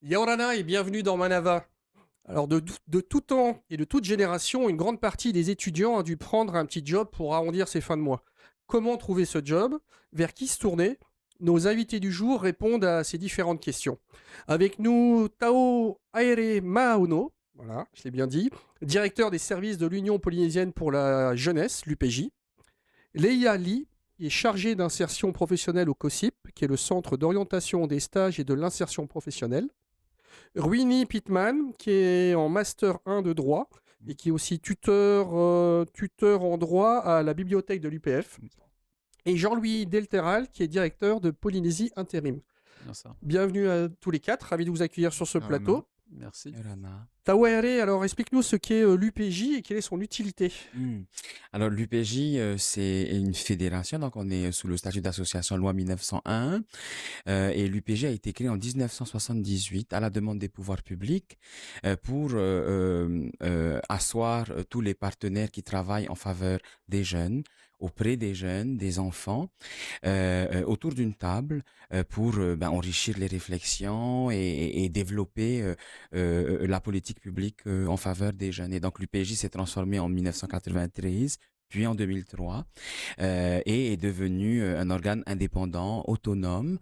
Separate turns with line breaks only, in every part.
Yaorana et bienvenue dans Manava. Alors de tout temps et de toute génération, une grande partie des étudiants a dû prendre un petit job pour arrondir ses fins de mois. Comment trouver ce job? Vers qui se tourner? Nos invités du jour répondent à ces différentes questions. Avec nous, Tao Aere Mauno, voilà, je l'ai bien dit, directeur des services de l'Union polynésienne pour la jeunesse, l'UPJ. Leia Lee, qui est chargée d'insertion professionnelle au COSIP, qui est le centre d'orientation des stages et de l'insertion professionnelle. Ruini Pittman, qui est en Master 1 de droit et qui est aussi tuteur en droit à la bibliothèque de l'UPF. Et Jean-Louis Delteral, qui est directeur de Polynésie Intérim.
Bien ça.
Bienvenue à tous les quatre, ravi de vous accueillir sur ce plateau.
Merci.
Tawere, alors explique-nous ce qu'est l'UPJ et quelle est son utilité.
Alors, l'UPJ, c'est une fédération, donc on est sous le statut d'association loi 1901. Et l'UPJ a été créé en 1978 à la demande des pouvoirs publics pour asseoir tous les partenaires qui travaillent en faveur des jeunes, auprès des jeunes, des enfants, autour d'une table pour enrichir les réflexions et développer la politique publique en faveur des jeunes. Et donc l'UPJ s'est transformé en 1993, puis en 2003, et est devenu un organe indépendant, autonome.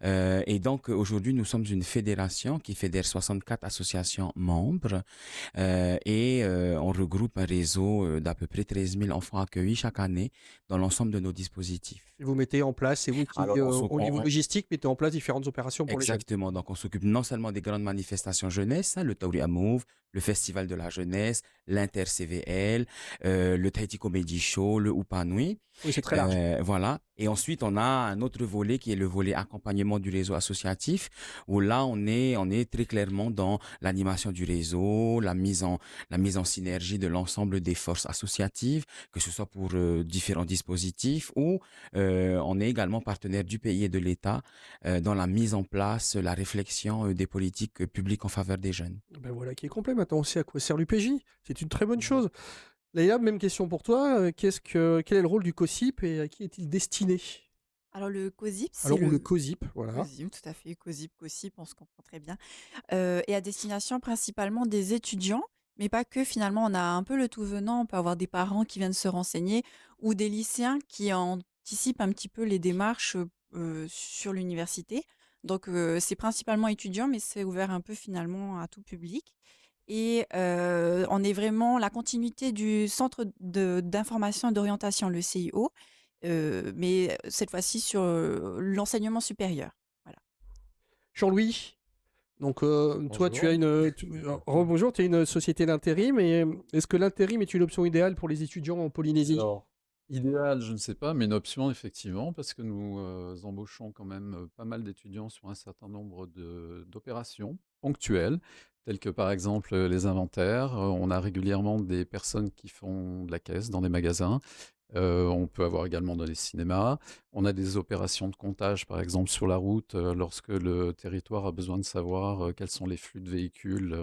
Et donc aujourd'hui, nous sommes une fédération qui fédère 64 associations membres et on regroupe un réseau d'à peu près 13 000 enfants accueillis chaque année dans l'ensemble de nos dispositifs.
Et vous mettez en place, c'est vous qui,
Alors,
au niveau logistique, mettez en place différentes opérations pour les jeunes.
Exactement. Donc, on s'occupe non seulement des grandes manifestations jeunesse, le Tauri Move, le Festival de la jeunesse, l'Inter-CVL, le Tahiti Comedy Show, le Upanui.
Oui, c'est très large.
Voilà. Et ensuite, on a un autre volet qui est le volet accompagnement du réseau associatif, où là, on est très clairement dans l'animation du réseau, la mise en synergie de l'ensemble des forces associatives, que ce soit pour différents dispositifs, ou on est également partenaire du pays et de l'État dans la mise en place, la réflexion des politiques publiques en faveur des jeunes.
Ben voilà qui est complet. Maintenant, on sait à quoi sert l'UPJ. C'est une très bonne chose. Léa, même question pour toi. Quel est le rôle du COSIP et à qui est-il destiné?
Alors le COSIP,
le COSIP, voilà.
COSIP, tout à fait, COSIP, on se comprend très bien. Et à destination principalement des étudiants, mais pas que. Finalement, on a un peu le tout venant. On peut avoir des parents qui viennent se renseigner ou des lycéens qui anticipent un petit peu les démarches sur l'université. Donc c'est principalement étudiants, mais c'est ouvert un peu finalement à tout public. Et on est vraiment la continuité du centre d'information et d'orientation, le CIO, mais cette fois-ci sur l'enseignement supérieur. Voilà.
Jean-Louis, donc toi, tu as bonjour, tu as une société d'intérim. Et est-ce que l'intérim est une option idéale pour les étudiants en Polynésie?
Alors, idéal, je ne sais pas, mais une option effectivement, parce que nous embauchons quand même pas mal d'étudiants sur un certain nombre d'opérations ponctuelles, telles que par exemple les inventaires. On a régulièrement des personnes qui font de la caisse dans des magasins. On peut avoir également dans les cinémas. On a des opérations de comptage, par exemple, sur la route, lorsque le territoire a besoin de savoir quels sont les flux de véhicules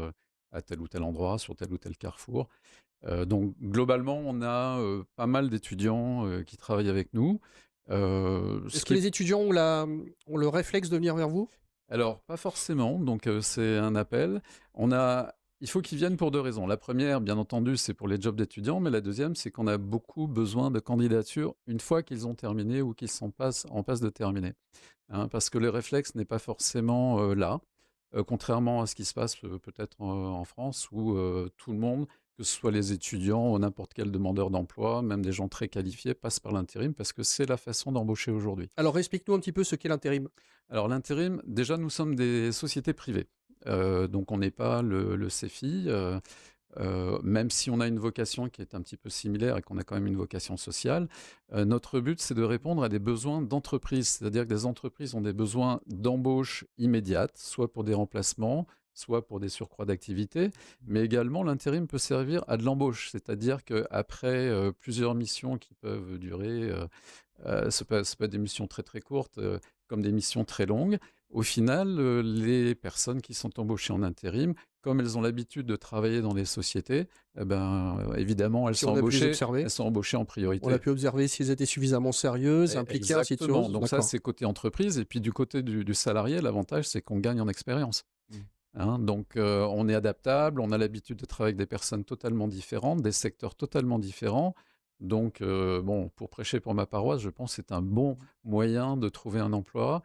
à tel ou tel endroit, sur tel ou tel carrefour. Donc globalement, on a pas mal d'étudiants qui travaillent avec nous.
Est-ce que les étudiants ont le réflexe de venir vers vous?
Alors, pas forcément, donc c'est un appel. Il faut qu'ils viennent pour deux raisons. La première, bien entendu, c'est pour les jobs d'étudiants, mais la deuxième, c'est qu'on a beaucoup besoin de candidatures une fois qu'ils ont terminé ou qu'ils sont en passe de terminer. Hein, parce que le réflexe n'est pas forcément là, contrairement à ce qui se passe peut-être en France, où tout le monde, que ce soit les étudiants ou n'importe quel demandeur d'emploi, même des gens très qualifiés, passent par l'intérim parce que c'est la façon d'embaucher aujourd'hui.
Alors explique-nous un petit peu ce qu'est l'intérim.
Alors l'intérim, déjà nous sommes des sociétés privées, donc on n'est pas le CEFI, même si on a une vocation qui est un petit peu similaire et qu'on a quand même une vocation sociale. Notre but, c'est de répondre à des besoins d'entreprise, c'est-à-dire que des entreprises ont des besoins d'embauche immédiate, soit pour des remplacements, soit pour des surcroîts d'activité, mais également l'intérim peut servir à de l'embauche, c'est-à-dire qu'après plusieurs missions qui peuvent durer, ça peut être des missions très très courtes, comme des missions très longues. Au final, les personnes qui sont embauchées en intérim, comme elles ont l'habitude de travailler dans les sociétés, évidemment, elles sont embauchées en priorité.
On a pu observer si elles étaient suffisamment sérieuses, impliquées, ainsi de suite.
Donc ça, c'est côté entreprise. Et puis du côté du salarié, l'avantage, c'est qu'on gagne en expérience. hein. Donc, on est adaptable, on a l'habitude de travailler avec des personnes totalement différentes, des secteurs totalement différents. Donc, bon, pour prêcher pour ma paroisse, je pense que c'est un bon moyen de trouver un emploi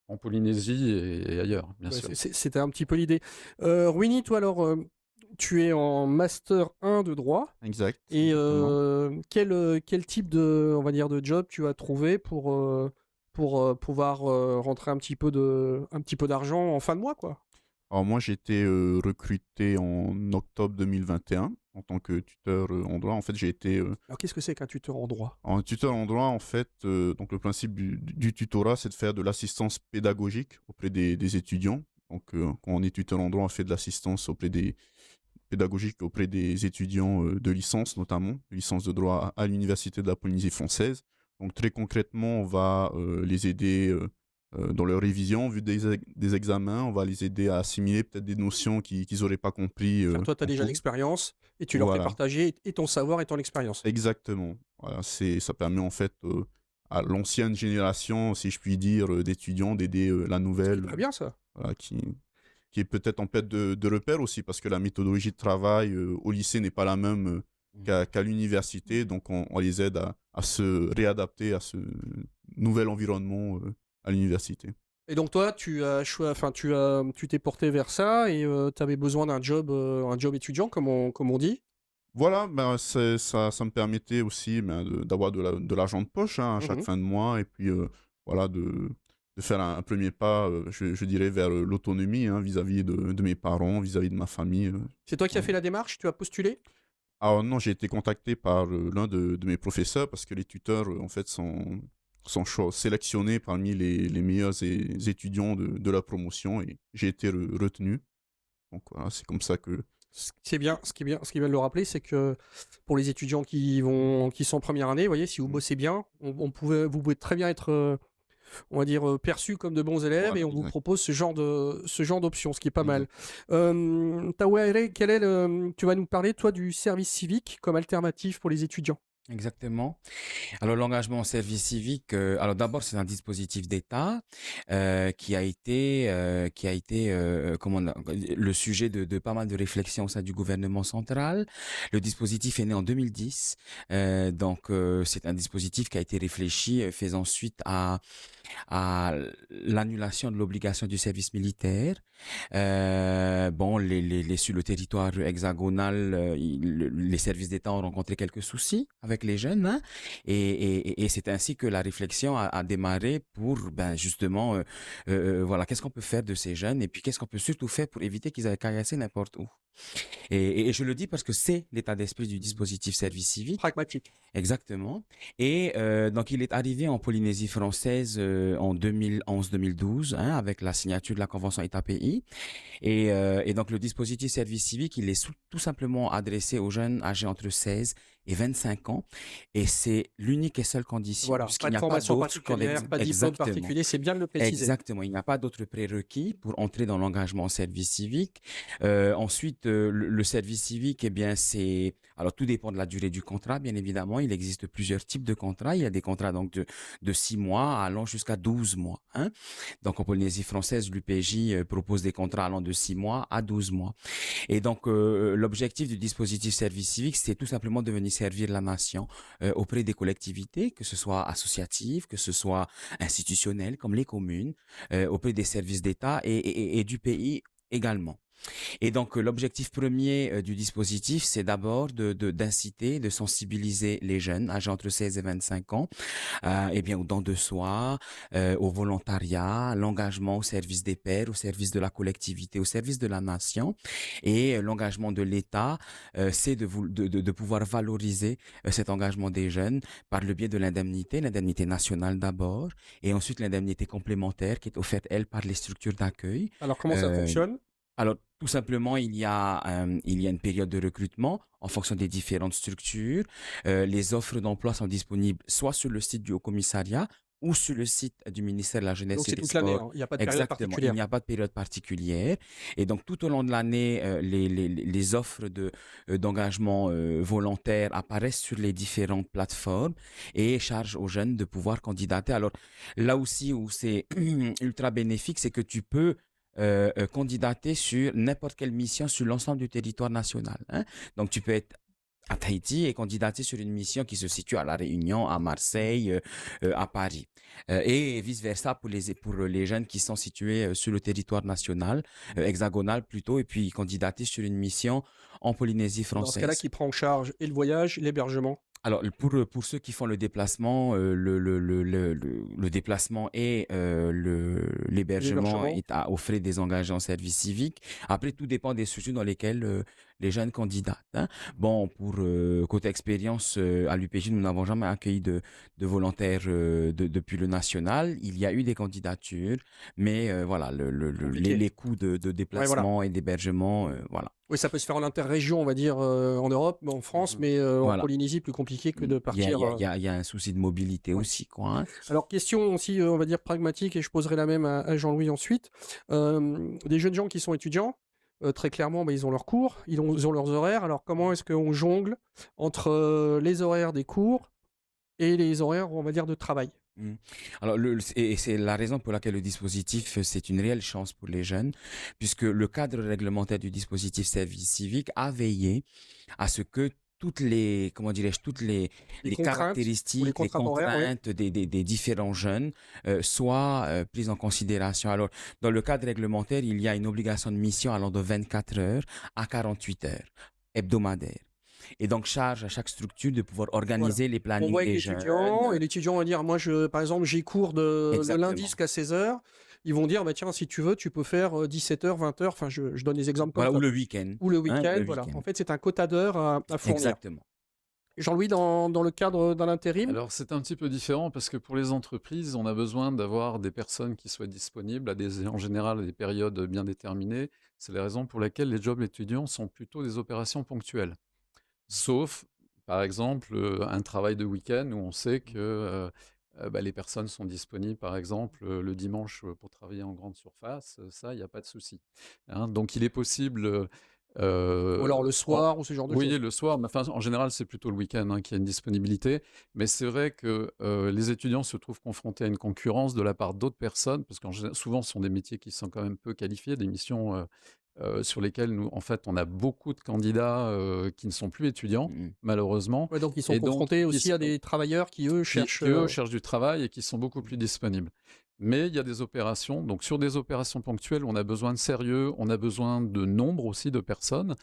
en Polynésie et ailleurs, bien
Ouais,
sûr.
c'était un petit peu l'idée. Ruini, toi alors, tu es en Master 1 de droit.
Exact.
Et
Exactement.
quel type de, on va dire, de job tu as trouvé pour pouvoir rentrer un petit peu d'argent en fin de mois, quoi?
Alors moi, j'ai été recruté en octobre 2021 en tant que tuteur en droit. En fait, j'ai été
Alors qu'est-ce que c'est qu'un tuteur en droit?
en tuteur en droit. En fait, donc le principe du tutorat, c'est de faire de l'assistance pédagogique auprès des étudiants. Donc, quand on est tuteur en droit, on fait de l'assistance auprès des pédagogique auprès des étudiants de licence, notamment, licence de droit à l'Université de la Polynésie française. Donc très concrètement, on va les aider dans leur révision, vu des examens, on va les aider à assimiler peut-être des notions qu'ils n'auraient pas compris
Car toi, tu as
en
déjà
cours.
l'expérience et tu leur fais
Voilà,
partager et ton savoir et ton expérience.
exactement. Voilà, ça permet en fait à l'ancienne génération, si je puis dire, d'étudiants d'aider la
Ce qui est
nouvelle,
très bien, ça.
voilà, qui est peut-être en perte de repère aussi, parce que la méthodologie de travail au lycée n'est pas la même qu'à l'université. Donc, on les aide à se réadapter à ce nouvel environnement à l'université.
Et donc toi, enfin, tu t'es porté vers ça et tu avais besoin d'un job étudiant, comme on dit.
Voilà, ben, ça me permettait aussi d'avoir de l'argent de poche hein, à chaque
Mhm.
fin de mois et puis voilà, de faire un premier pas, je dirais, vers l'autonomie hein, vis-à-vis de mes parents, vis-à-vis de ma famille.
C'est toi qui as
Voilà.
fait la démarche, tu as postulé?
Alors non, j'ai été contacté par l'un de mes professeurs parce que les tuteurs, en fait, sont sélectionnés parmi les meilleurs étudiants de la promotion et j'ai été retenu. Donc voilà, c'est comme ça que...
C'est bien, ce qui est bien de le rappeler, c'est que pour les étudiants qui sont en première année, vous voyez, si vous
Mm.
bossez bien, vous pouvez très bien être, on va dire, perçus comme de bons élèves
Voilà,
et on vous
exact.
propose ce genre d'option, ce qui est pas mal.
Exact.
Taouere, tu vas nous parler, toi, du service civique comme alternative pour les étudiants.
Exactement. Alors, l'engagement au service civique, alors d'abord, c'est un dispositif d'État qui a été le sujet de pas mal de réflexions au sein du gouvernement central. Le dispositif est né en 2010, c'est un dispositif qui a été réfléchi, faisant suite à l'annulation de l'obligation du service militaire. Sur le territoire hexagonal, les services d'État ont rencontré quelques soucis avec les jeunes, hein, et c'est ainsi que la réflexion a démarré pour, justement, voilà, qu'est-ce qu'on peut faire de ces jeunes, et puis qu'est-ce qu'on peut surtout faire pour éviter qu'ils aillent caillasser n'importe où. Et je le dis parce que c'est l'état d'esprit du dispositif service civique.
Pragmatique.
Exactement. Et donc, il est arrivé en Polynésie française en 2011-2012, hein, avec la signature de la Convention État-pays. Et donc, le dispositif service civique, il est tout simplement adressé aux jeunes âgés entre 16 et 25 ans. Et c'est l'unique et seule condition,
Voilà,
puisqu'il
pas de
n'y a pas
formation
d'autre
particulière, pas de diplôme
Exactement.
particulier, c'est bien de le préciser.
Exactement, il n'y a pas d'autre prérequis pour entrer dans l'engagement au service civique. Ensuite, le service civique, eh bien, alors tout dépend de la durée du contrat, bien évidemment. Il existe plusieurs types de contrats. Il y a des contrats donc de 6 mois allant jusqu'à 12 mois. Hein. Donc en Polynésie française, l'UPJ propose des contrats allant de 6 mois à 12 mois. Et donc l'objectif du dispositif service civique, c'est tout simplement de venir servir la nation auprès des collectivités, que ce soit associatives, que ce soit institutionnelles comme les communes, auprès des services d'État et du pays également. Et donc, l'objectif premier du dispositif, c'est d'abord d'inciter, de sensibiliser les jeunes âgés entre 16 et 25 ans, au don de soi, au volontariat, à l'engagement au service des pairs, au service de la collectivité, au service de la nation. Et l'engagement de l'État, c'est de pouvoir valoriser cet engagement des jeunes par le biais de l'indemnité nationale d'abord, et ensuite l'indemnité complémentaire qui est offerte, elle, par les structures d'accueil.
Alors, comment ça
Euh,
fonctionne?
alors, tout simplement, il y a une période de recrutement en fonction des différentes structures. Les offres d'emploi sont disponibles soit sur le site du Haut-Commissariat ou sur le site du ministère de la Jeunesse
Donc,
et
c'est
des
toute l'année,
Sports.
hein, il n'y a pas de période
Exactement, il
particulière.
n'y a pas de période particulière. Et donc, tout au long de l'année, les offres d'engagement volontaire apparaissent sur les différentes plateformes et chargent aux jeunes de pouvoir candidater. Alors, là aussi où c'est ultra bénéfique, c'est que tu peux candidater sur n'importe quelle mission sur l'ensemble du territoire national, hein. Donc, tu peux être à Tahiti et candidater sur une mission qui se situe à La Réunion, à Marseille, à Paris. Et vice-versa pour les jeunes qui sont situés sur le territoire national, hexagonal plutôt, et puis candidater sur une mission en Polynésie
Dans ce cas-là,
française.
qui prend en charge et le voyage, l'hébergement.
Alors, pour ceux qui font le déplacement, le déplacement et l'hébergement
L'hébergement.
est aux frais des engagés en service civique. Après, tout dépend des structures dans lesquelles les jeunes candidatent, hein. Bon, pour côté expérience, à l'UPJ, nous n'avons jamais accueilli de volontaires depuis le national. Il y a eu des candidatures, mais voilà,
Compliqué.
les coûts de
Ouais, voilà.
déplacement et d'hébergement, voilà.
Oui, ça peut se faire en interrégion, on va dire, en Europe, en France, mais en
Voilà.
Polynésie, plus compliqué que de
Il y a,
partir.
il y a un souci de mobilité
Ouais.
aussi, quoi, hein.
Alors, question aussi, on va dire, pragmatique, et je poserai la même à Jean-Louis ensuite. Des jeunes gens qui sont étudiants, très clairement, bah, ils ont leurs cours, ils ont leurs horaires. Alors, comment est-ce qu'on jongle entre les horaires des cours et les horaires, on va dire, de travail?
Mm. Alors, et c'est la raison pour laquelle le dispositif, c'est une réelle chance pour les jeunes, puisque le cadre réglementaire du dispositif service civique a veillé à ce que toutes les, comment dirais-je, toutes
Les
les
contraintes ou les
caractéristiques, les
contraintes horaires, oui.
contraintes des différents jeunes soient prises en considération. Alors, dans le cadre réglementaire, il y a une obligation de mission allant de 24 heures à 48 heures hebdomadaires. Et donc, charge à chaque structure de pouvoir
Voilà.
organiser les
On
plannings
voit avec
des
l'étudiant, et
jeunes.
l'étudiant va dire, moi, par exemple, j'ai cours le lundi
Exactement.
jusqu'à 16h. Ils vont dire, bah, tiens, si tu veux, tu peux faire 17h, 20h. Enfin, je donne des exemples comme
Voilà,
ça.
ou le week-end.
Ou le
Hein,
week-end,
le
voilà.
week-end.
En fait, c'est un quota d'heures à fournir.
Exactement.
Jean-Louis, dans le cadre d'un intérim,
Alors c'est un petit peu différent parce que pour les entreprises, on a besoin d'avoir des personnes qui soient disponibles en général à des périodes bien déterminées. C'est la raison pour laquelle les jobs étudiants sont plutôt des opérations ponctuelles. Sauf, par exemple, un travail de week-end où on sait que bah, les personnes sont disponibles, par exemple, le dimanche pour travailler en grande surface. Ça, il n'y a pas de souci, hein. Donc il est possible.
ou alors le
En-
soir, ou ce genre de
oui,
choses.
le soir, mais enfin, en général, c'est plutôt le week-end hein, qu'il y a une disponibilité. Mais c'est vrai que les étudiants se trouvent confrontés à une concurrence de la part d'autres personnes, parce que souvent, ce sont des métiers qui sont quand même peu qualifiés, des missions sur lesquelles nous, en fait, on a beaucoup de candidats qui ne sont plus étudiants,
Mm.
malheureusement,
Ouais, donc, ils sont
et donc
confrontés
qui
aussi à
sont-
des travailleurs qui, eux, cherchent.
qui, eux, cherchent du travail et qui sont beaucoup plus disponibles. Mais il y a des opérations, donc sur des opérations ponctuelles, on a besoin de sérieux, on a besoin de nombre aussi de personnes,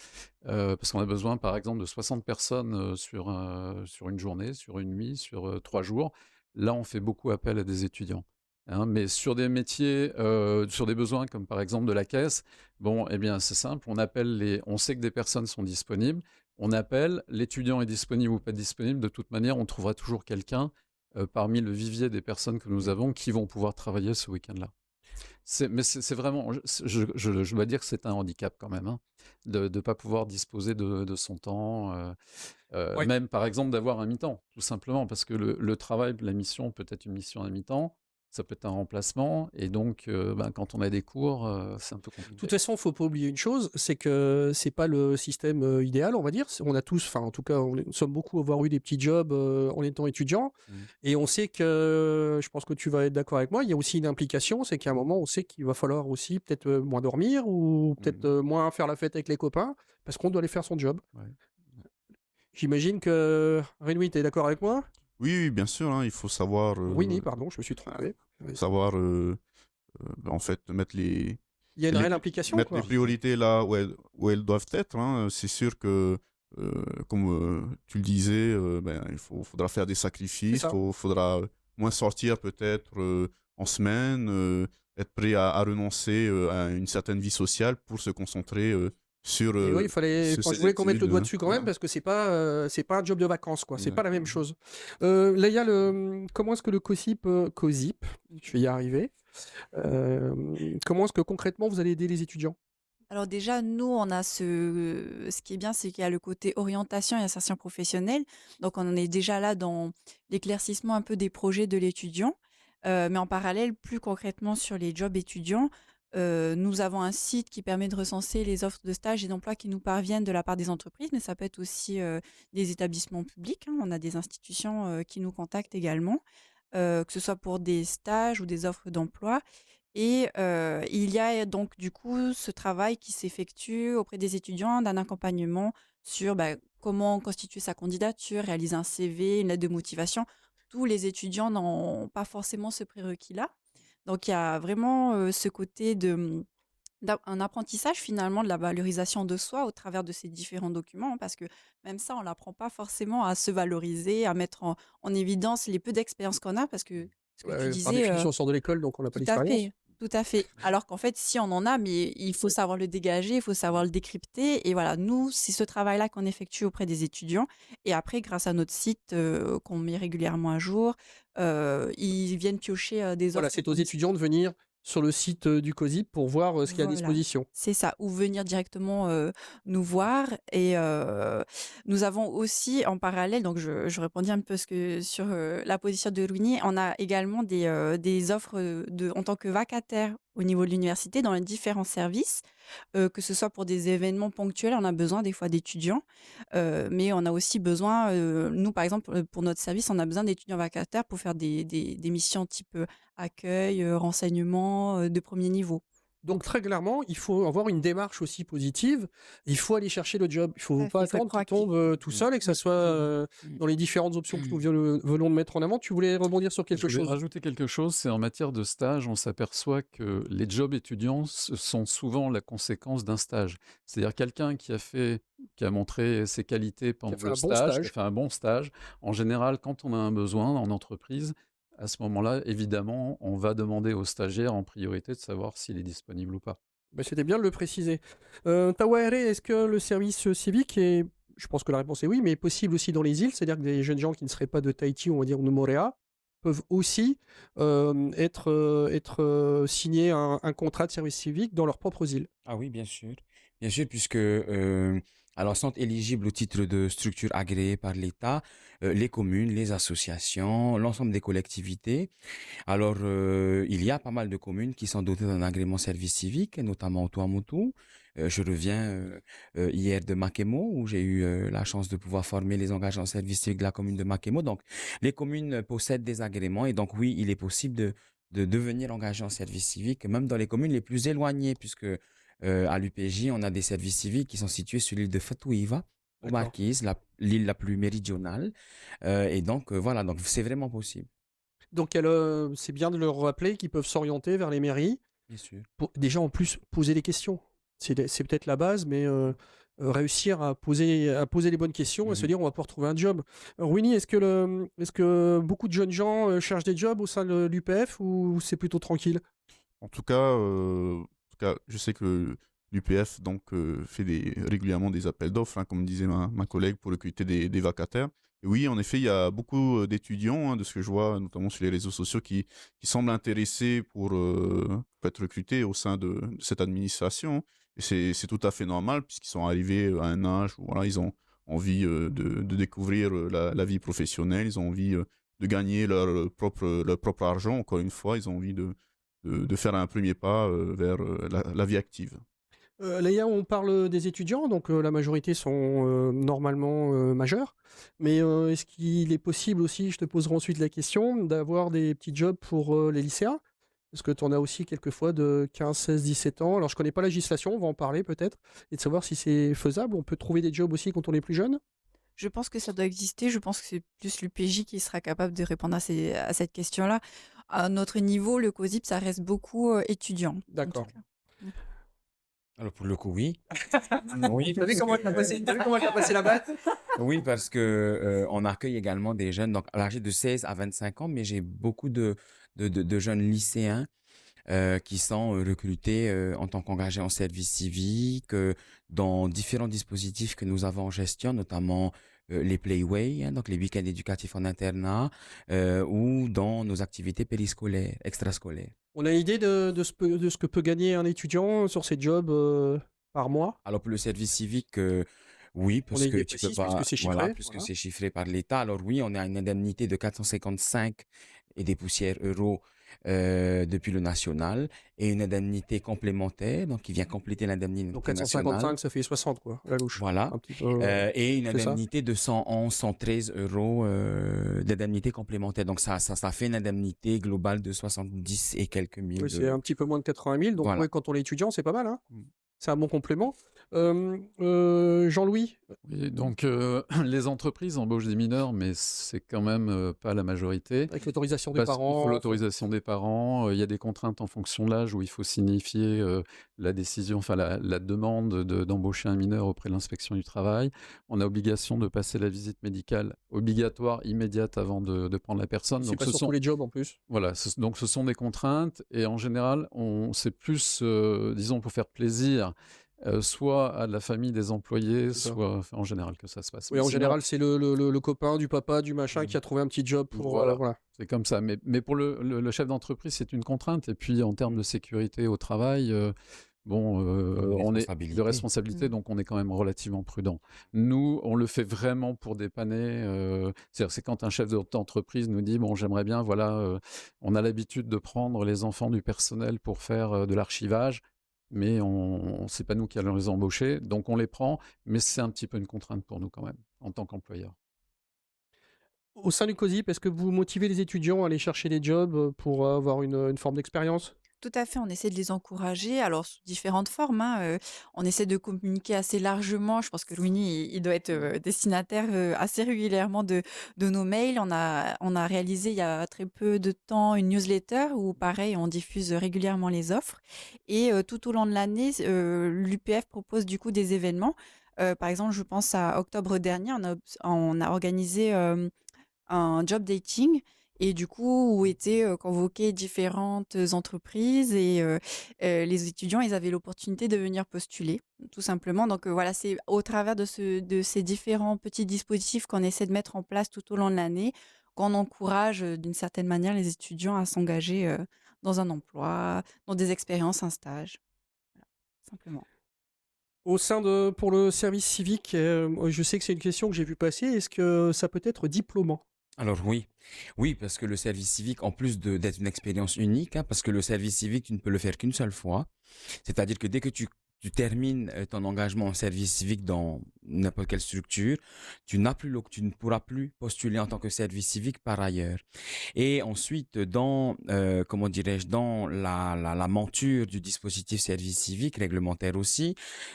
parce qu'on a besoin par exemple de 60 personnes sur une journée, sur une nuit, sur 3 jours. Là, on fait beaucoup appel à des étudiants, hein. Mais sur des métiers, sur des besoins comme par exemple de la caisse, bon, eh bien c'est simple, on sait que des personnes sont disponibles, on appelle, l'étudiant est disponible ou pas disponible, de toute manière, on trouvera toujours quelqu'un parmi le vivier des personnes que nous avons qui vont pouvoir travailler ce week-end-là. Mais c'est vraiment, je dois dire que c'est un handicap quand même, hein, de ne pas pouvoir disposer de son temps,
Ouais.
même par exemple d'avoir un mi-temps, tout simplement, parce que le travail, la mission peut être une mission à mi-temps, ça peut être un remplacement, et donc ben, quand on a des cours, c'est un peu
De
compliqué.
toute façon, faut pas oublier une chose, c'est que c'est pas le système idéal, on va dire. On a tous, enfin en tout cas, nous sommes beaucoup à avoir eu des petits jobs en étant étudiant, et on sait que, je pense que tu vas être d'accord avec moi, il y a aussi une implication, c'est qu'à un moment, on sait qu'il va falloir aussi peut-être moins dormir, ou peut-être moins faire la fête avec les copains, parce qu'on doit aller faire son job.
Ouais.
J'imagine que Renouy, tu es d'accord avec moi?
Oui, oui, bien sûr, hein, il faut savoir,
Winnie, pardon, je me suis trompé.
savoir en fait,
Il y a une réelle implication,
mettre
quoi.
les priorités là où elles doivent être, hein. C'est sûr que, comme tu le disais, ben, faudra faire des sacrifices,
C'est ça.
faudra moins sortir peut-être en semaine, être prêt à renoncer à une certaine vie sociale pour se concentrer sur,
Et oui, il fallait.
sur
Enfin, je
ses
voulais qu'on mette le
études.
doigt dessus quand même, parce que c'est pas un job de vacances, quoi. C'est pas la même chose. Leïa, comment est-ce que le COSIP, je vais y arriver. Comment est-ce que concrètement vous allez aider les étudiants?
Alors déjà, nous, on a ce qui est bien, c'est qu'il y a le côté orientation et insertion professionnelle. Donc, on en est déjà là dans l'éclaircissement un peu des projets de l'étudiant. Mais en parallèle, plus concrètement sur les jobs étudiants, nous avons un site qui permet de recenser les offres de stage et d'emploi qui nous parviennent de la part des entreprises, mais ça peut être aussi des établissements publics, hein. On a des institutions qui nous contactent également, que ce soit pour des stages ou des offres d'emploi. Et il y a donc du coup ce travail qui s'effectue auprès des étudiants d'un accompagnement sur comment constituer sa candidature, réaliser un CV, une lettre de motivation. Tous les étudiants n'ont pas forcément ce prérequis-là. Donc il y a vraiment ce côté un apprentissage finalement de la valorisation de soi au travers de ces différents documents, hein, parce que même ça, on l'apprend pas forcément à se valoriser, à mettre en évidence les peu d'expérience qu'on a, parce que ce que tu
Par
disais,
définition, on sort de l'école, donc on n'a pas
tout à
d'expérience.
fait, tout à fait. Alors qu'en fait, si on en a, mais il faut savoir le dégager, il faut savoir le décrypter. Et voilà, nous, c'est ce travail-là qu'on effectue auprès des étudiants. Et après, grâce à notre site qu'on met régulièrement à jour, ils viennent piocher des
Voilà,
offres
c'est aux
pour
étudiants de venir sur le site du COSIP pour voir ce qu'il y a à
voilà,
disposition.
c'est ça, ou venir directement nous voir. Et nous avons aussi en parallèle, donc je répondis un peu sur la position de Louini, on a également des offres en tant que vacataire au niveau de l'université dans les différents services, que ce soit pour des événements ponctuels, on a besoin des fois d'étudiants, mais on a aussi besoin, nous par exemple, pour notre service, on a besoin d'étudiants vacataires pour faire des missions type accueil, renseignement de premier niveau.
Donc très clairement, il faut avoir une démarche aussi positive. Il faut aller chercher le job. Il ne
Tout
faut
à
pas
fait, il faut être
attendre qu'il
proactif.
tombe tout
Mm.
seul et que ça soit
Mm.
dans les différentes options que nous
Mm.
venons de mettre en avant. Tu voulais rebondir sur
Je
quelque
voulais
chose?
rajouter quelque chose, c'est en matière de stage, on s'aperçoit que les jobs étudiants sont souvent la conséquence d'un stage. C'est-à-dire quelqu'un qui a montré ses qualités
Qui a
pendant
fait
le
un bon
stage, qui a
stage.
fait un bon stage. En général, quand on a un besoin en entreprise, à ce moment-là, évidemment, on va demander au stagiaire en priorité de savoir s'il est disponible ou pas.
Bah, c'était bien de le préciser. Tawaere, est-ce que le service civique est, je pense que la réponse est oui, mais est possible aussi dans les îles, c'est-à-dire que des jeunes gens qui ne seraient pas de Tahiti, on va dire, ou de Moorea, peuvent aussi signer un contrat de service civique dans leurs propres îles.
Ah oui, bien sûr, puisque alors sont éligibles au titre de structure agréée par l'État, les communes, les associations, l'ensemble des collectivités. Alors, il y a pas mal de communes qui sont dotées d'un agrément service civique, notamment au Tuamotu. Je reviens hier de Makemo, où j'ai eu la chance de pouvoir former les engagés en service civique de la commune de Makemo. Donc, les communes possèdent des agréments et donc oui, il est possible de devenir engagé en service civique, même dans les communes les plus éloignées, puisque à l'UPJ, on a des services civiques qui sont situés sur l'île de Fatouiva, aux
D'accord.
Marquises, l'île la plus méridionale. Et donc, voilà, donc c'est vraiment possible,
Donc c'est bien de leur rappeler qu'ils peuvent s'orienter vers les mairies.
bien sûr.
Déjà, en plus, poser les questions. C'est peut-être la base, mais réussir à poser les bonnes questions et se
Mhm.
dire on va pouvoir trouver un job. Winnie, est-ce que beaucoup de jeunes gens cherchent des jobs au sein de l'UPF ou c'est plutôt tranquille?
En tout cas, je sais que l'UPF fait régulièrement des appels d'offres, hein, comme disait ma collègue, pour recruter des vacataires. Et oui, en effet, il y a beaucoup d'étudiants, hein, de ce que je vois, notamment sur les réseaux sociaux, qui semblent intéressés pour être recrutés au sein de cette administration. Et c'est tout à fait normal, puisqu'ils sont arrivés à un âge où voilà, ils ont envie de découvrir la vie professionnelle, ils ont envie de gagner leur propre argent, encore une fois, ils ont envie de faire un premier pas vers la vie active.
Léa, on parle des étudiants, donc la majorité sont normalement majeurs. Mais est-ce qu'il est possible aussi, je te poserai ensuite la question, d'avoir des petits jobs pour les lycéens? Parce que tu en as aussi quelquefois de 15, 16, 17 ans. Alors je connais pas la législation, on va en parler peut-être, et de savoir si c'est faisable. On peut trouver des jobs aussi quand on est plus jeune?
Je pense que ça doit exister. Je pense que c'est plus l'UPJ qui sera capable de répondre à cette question-là. À notre niveau, le COSIP, ça reste beaucoup étudiant, en tout
D'accord.
cas. Mm.
Alors, pour le coup, oui. Oui,
T'as vu comment elle t'a passé la balle?
oui, parce que on accueille également des jeunes, donc âgés de 16 à 25 ans, mais j'ai beaucoup de jeunes lycéens qui sont recrutés en tant qu'engagés en service civique dans différents dispositifs que nous avons en gestion, notamment les Playway, hein, donc les week-ends éducatifs en internat, ou dans nos activités périscolaires, extrascolaires.
On a une idée de ce que peut gagner un étudiant sur ses jobs par mois?
Alors pour le service civique, oui,
On
parce
a une
que
idée
tu peux
précise puisque
pas,
c'est
voilà,
chiffré.
puisque
Voilà.
c'est chiffré par l'État. Alors oui, on a une indemnité de 455 et des poussières euros depuis le national et une indemnité complémentaire, donc qui vient compléter l'indemnité
Donc
nationale.
455, ça fait 60, quoi, à la louche.
Voilà.
Un petit peu.
Et une
c'est ça.
indemnité de 111, 113 euros d'indemnité complémentaire. Donc ça fait une indemnité globale de 70 et quelques mille
Oui, c'est
euros.
un petit peu moins de 80 000. Donc,
Voilà.
ouais, quand on est étudiant, c'est pas mal, hein.
Mm.
C'est un bon complément. Jean-Louis,
Oui, donc les entreprises embauchent des mineurs, mais c'est quand même pas la majorité.
avec l'autorisation des
Parce qu'il
parents.
faut l'autorisation des parents, il y a des contraintes en fonction de l'âge où il faut signifier la décision, enfin la demande d'embaucher un mineur auprès de l'inspection du travail. On a obligation de passer la visite médicale obligatoire, immédiate avant de prendre la personne.
C'est
Donc
pas
ce
sur tous
sont,
les jobs en plus.
voilà, donc ce sont des contraintes et en général, c'est plus, disons, pour faire plaisir. Soit à la famille des employés,
C'est ça.
soit enfin, en général que ça se passe.
Oui,
Mais
en
sinon,
général, c'est le copain du papa, du machin qui a trouvé un petit job pour.
Voilà.
Voilà.
c'est comme ça. Mais pour le chef d'entreprise, c'est une contrainte. Et puis en termes de sécurité au travail, bon, on est
responsabilité.
de responsabilité, donc on est quand même relativement prudent. Nous, on le fait vraiment pour dépanner. C'est-à-dire, c'est quand un chef d'entreprise nous dit, bon, j'aimerais bien, voilà, on a l'habitude de prendre les enfants du personnel pour faire de l'archivage. Mais c'est pas nous qui allons les embaucher, donc on les prend, mais c'est un petit peu une contrainte pour nous quand même, en tant qu'employeur.
Au sein du COSIP, est-ce que vous motivez les étudiants à aller chercher des jobs pour avoir une forme d'expérience?
Tout à fait, on essaie de les encourager, alors sous différentes formes, hein, on essaie de communiquer assez largement. Je pense que Louis, il doit être, destinataire, assez régulièrement de nos mails. On a réalisé il y a très peu de temps une newsletter où pareil, on diffuse régulièrement les offres et tout au long de l'année, l'UPF propose du coup des événements. Par exemple, je pense à octobre dernier, on a organisé, un job dating et du coup où étaient convoquées différentes entreprises et les étudiants, ils avaient l'opportunité de venir postuler, tout simplement. Donc voilà, c'est au travers de ces différents petits dispositifs qu'on essaie de mettre en place tout au long de l'année, qu'on encourage d'une certaine manière les étudiants à s'engager dans un emploi, dans des expériences, un stage, voilà, simplement.
Pour le service civique, je sais que c'est une question que j'ai vu passer. Est-ce que ça peut être diplômant?
Alors oui, parce que le service civique, en plus d'être une expérience unique, hein, parce que le service civique, tu ne peux le faire qu'une seule fois. C'est-à-dire que dès que tu termines ton engagement en service civique dans n'importe quelle structure, tu ne pourras plus postuler en tant que service civique par ailleurs. Et ensuite, comment dirais-je, dans la monture du dispositif service civique réglementaire aussi,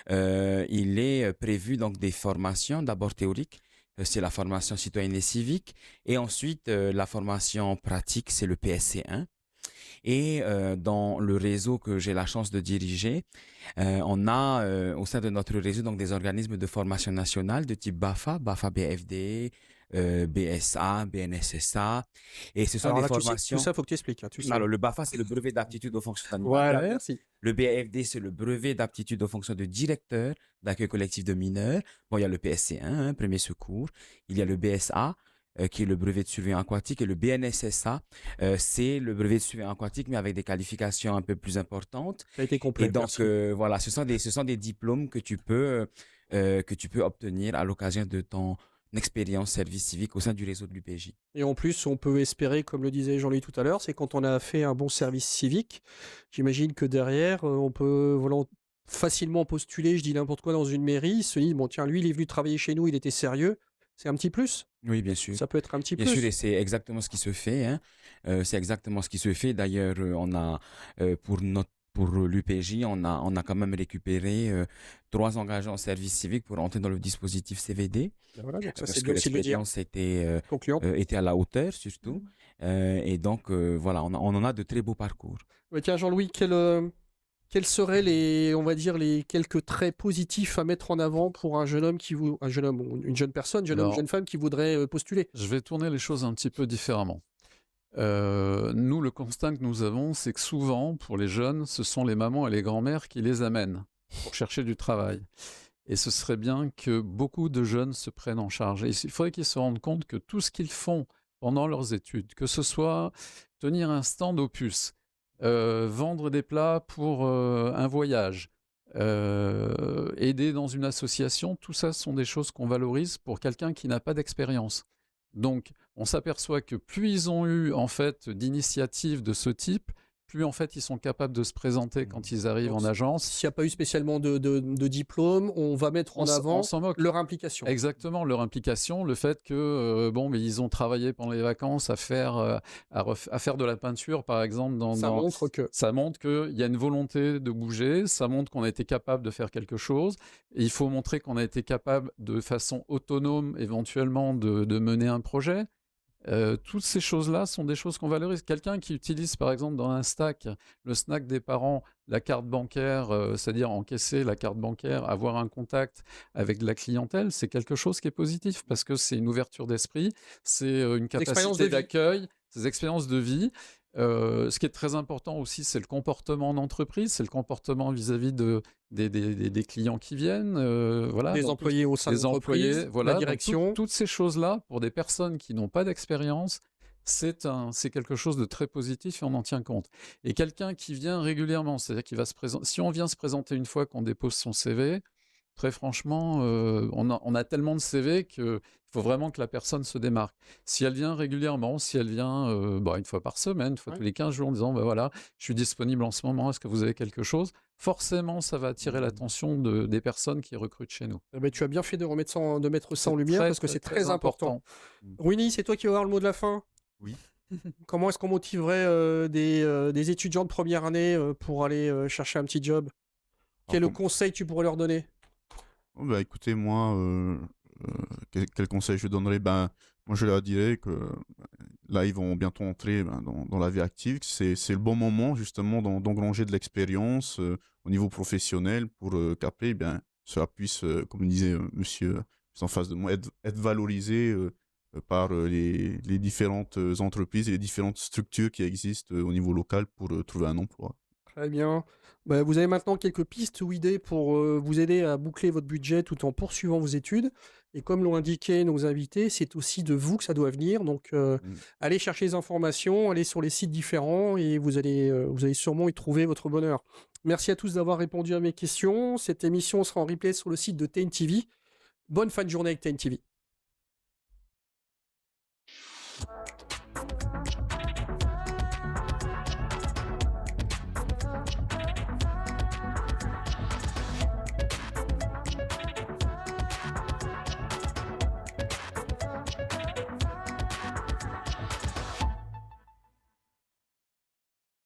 il est prévu donc des formations, d'abord théoriques. C'est la formation citoyenne et civique. Et ensuite, la formation pratique, c'est le PSC1. Et dans le réseau que j'ai la chance de diriger, on a au sein de notre réseau donc des organismes de formation nationale de type BAFA, BAFA BFD, BSA, BNSSA. Et ce sont
Alors
des
là, tout
formations.
ça, faut que tu expliques, hein, tu sais.
Alors, le BAFA, c'est le brevet d'aptitude aux fonctions
Voilà,
d'animateur.
merci.
Le BAFD, c'est le brevet d'aptitude aux fonctions de directeur d'accueil collectif de mineurs. Bon, il y a le PSC1, hein, premier secours. Il y a le BSA, qui est le brevet de surveillant aquatique. Et le BNSSA, c'est le brevet de surveillant aquatique, mais avec des qualifications un peu plus importantes.
Ça a été complet.
Et donc,
Merci.
voilà, ce sont des diplômes que tu peux obtenir à l'occasion de ton expérience service civique au sein du réseau de l'UPJ.
Et en plus, on peut espérer, comme le disait Jean-Louis tout à l'heure, c'est quand on a fait un bon service civique, j'imagine que derrière, on peut facilement postuler, je dis n'importe quoi, dans une mairie, il se dit, bon tiens, lui, il est venu travailler chez nous, il était sérieux. C'est un petit plus.
Oui, bien sûr.
Ça peut être un petit
Bien
plus.
sûr, et c'est exactement ce qui se fait, hein. C'est exactement ce qui se fait. D'ailleurs, on a pour l'UPJ, on a quand même récupéré 3 engagés en service civique pour entrer dans le dispositif CVD,
Ben voilà, donc ça,
parce
c'est
que
bien aussi de le dire.
l'expérience
Concluant.
était à la hauteur surtout. Et donc voilà, on en a de très beaux parcours.
Ouais, tiens, Jean-Louis, quels seraient on va dire, les quelques traits positifs à mettre en avant pour un jeune homme ou une jeune personne, jeune homme,
Alors,
jeune femme qui voudrait postuler?
je vais tourner les choses un petit peu différemment. Nous, le constat que nous avons, c'est que souvent, pour les jeunes, ce sont les mamans et les grands-mères qui les amènent pour chercher du travail. Et ce serait bien que beaucoup de jeunes se prennent en charge. Et il faudrait qu'ils se rendent compte que tout ce qu'ils font pendant leurs études, que ce soit tenir un stand aux puces, vendre des plats pour un voyage, aider dans une association, tout ça sont des choses qu'on valorise pour quelqu'un qui n'a pas d'expérience. Donc, on s'aperçoit que plus ils ont eu en fait d'initiatives de ce type, plus en fait ils sont capables de se présenter quand ils arrivent
Donc,
en agence.
s'il n'y a pas eu spécialement de diplôme, on va mettre en
On
avant
s'en moque.
leur implication.
Exactement, leur implication, le fait que bon, mais ils ont travaillé pendant les vacances à faire de la peinture, par exemple, ça montre qu'il y a une volonté de bouger, ça montre qu'on a été capable de faire quelque chose, et il faut montrer qu'on a été capable de façon autonome, éventuellement, de mener un projet. Toutes ces choses-là sont des choses qu'on valorise. Quelqu'un qui utilise, par exemple, dans un stack, le snack des parents, la carte bancaire, c'est-à-dire encaisser la carte bancaire, avoir un contact avec de la clientèle, c'est quelque chose qui est positif parce que c'est une ouverture d'esprit, c'est une capacité d'accueil, des expériences de vie. Ce qui est très important aussi, c'est le comportement en entreprise, c'est le comportement vis-à-vis des clients qui viennent, voilà.
Des employés au sein de l'entreprise,
voilà.
la direction.
Toutes ces choses-là, pour des personnes qui n'ont pas d'expérience, c'est quelque chose de très positif et on en tient compte. Et quelqu'un qui vient régulièrement, c'est-à-dire qu'il va se présenter, si on vient se présenter une fois qu'on dépose son CV, très franchement, on a tellement de CV qu'il faut vraiment que la personne se démarque. Si elle vient régulièrement, si elle vient une fois par semaine, une fois tous les 15 jours en disant voilà, je suis disponible en ce moment, est-ce que vous avez quelque chose? Forcément, ça va attirer l'attention des personnes qui recrutent chez nous.
Eh ben, tu as bien fait de mettre ça en lumière parce que c'est très important. Ruini, c'est toi qui vas avoir le mot de la fin.
Oui.
Comment est-ce qu'on motiverait des étudiants de première année pour aller chercher un petit job? Quel conseil tu pourrais leur donner?
Écoutez, moi, quel conseil je donnerais? Moi, je leur dirais que là, ils vont bientôt entrer dans la vie active. C'est le bon moment, justement, d'engranger de l'expérience au niveau professionnel pour qu'après, cela puisse, comme disait monsieur en face de moi, être valorisé par les différentes entreprises et les différentes structures qui existent au niveau local pour trouver un emploi.
Très bien. Vous avez maintenant quelques pistes ou idées pour vous aider à boucler votre budget tout en poursuivant vos études. Et comme l'ont indiqué nos invités, c'est aussi de vous que ça doit venir. Donc, allez chercher les informations, allez sur les sites différents et vous allez sûrement y trouver votre bonheur. Merci à tous d'avoir répondu à mes questions. Cette émission sera en replay sur le site de TNTV. Bonne fin de journée avec TNTV.